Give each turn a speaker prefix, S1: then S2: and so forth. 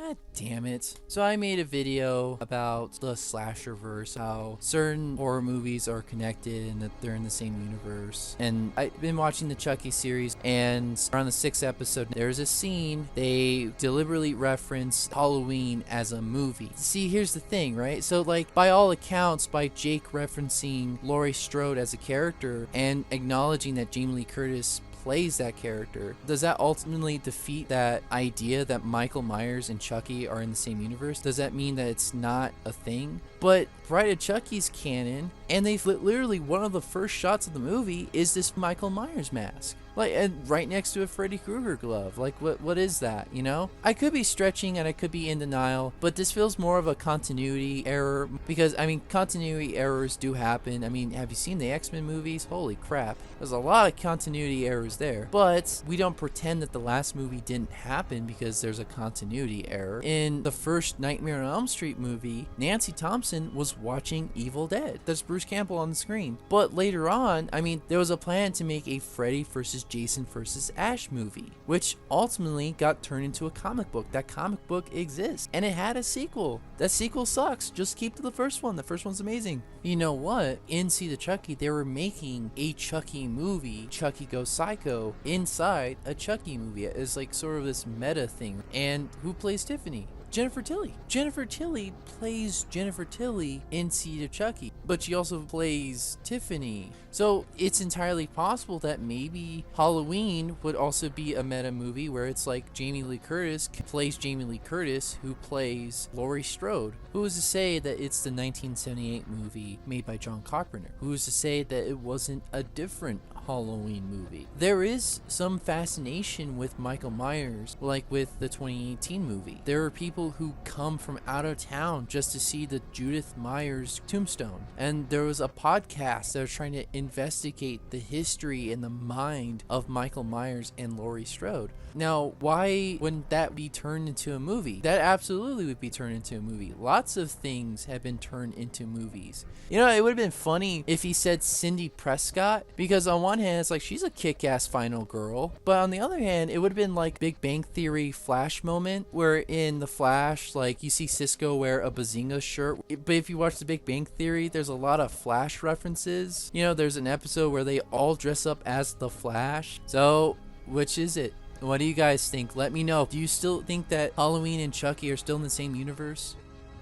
S1: God damn it. So I made a video about the slasherverse, how certain horror movies are connected and that they're in the same universe. And I've been watching the Chucky series, and around the 6th episode, there's a scene they deliberately reference Halloween as a movie. See, here's the thing, right? So like, by all accounts, by Jake referencing Laurie Strode as a character and acknowledging that Jamie Lee Curtis plays that character, does that ultimately defeat that idea that Michael Myers and Chucky are in the same universe? Does that mean that it's not a thing? But Bride of Chucky's canon, and they literally, one of the first shots of the movie is this Michael Myers mask. Like, and right next to a Freddy Krueger glove. Like, what is that, you know? I could be stretching and I could be in denial, but this feels more of a continuity error, because, I mean, continuity errors do happen. I mean, have you seen the X-Men movies? Holy crap. There's a lot of continuity errors there. But we don't pretend that the last movie didn't happen because there's a continuity error. In the first Nightmare on Elm Street movie, Nancy Thompson was watching Evil Dead. That's Bruce Campbell on the screen. But later on, I mean, there was a plan to make a Freddy versus Jason versus Ash movie, which ultimately got turned into a comic book. That comic book exists, and it had a sequel. That sequel sucks. Just keep to the first one. The first one's amazing. You know what? In See the Chucky, they were making a Chucky movie, Chucky Goes Psycho, inside a Chucky movie. It's like sort of this meta thing. And who plays Tiffany? Jennifer Tilly. Jennifer Tilly plays Jennifer Tilly in Seed of Chucky, but she also plays Tiffany. So it's entirely possible that maybe Halloween would also be a meta movie where it's like Jamie Lee Curtis plays Jamie Lee Curtis, who plays Laurie Strode. Who is to say that it's the 1978 movie made by John Carpenter? Who is to say that it wasn't a different Halloween movie? There is some fascination with Michael Myers, like with the 2018 movie. There are people who come from out of town just to see the Judith Myers tombstone. And there was a podcast that was trying to investigate the history and the mind of Michael Myers and Laurie Strode. Now, why wouldn't that be turned into a movie? That absolutely would be turned into a movie. Lots of things have been turned into movies. You know, it would have been funny if he said Cindy Prescott, because on one hand, it's like she's a kick-ass final girl, but on the other hand, it would have been like Big Bang Theory Flash moment, where in the Flash, like, you see Cisco wear a Bazinga shirt, but if you watch the Big Bang Theory, there's a lot of Flash references. You know, there's an episode where they all dress up as the Flash. So, which is it? What do you guys think? Let me know. Do you still think that Halloween and Chucky are still in the same universe?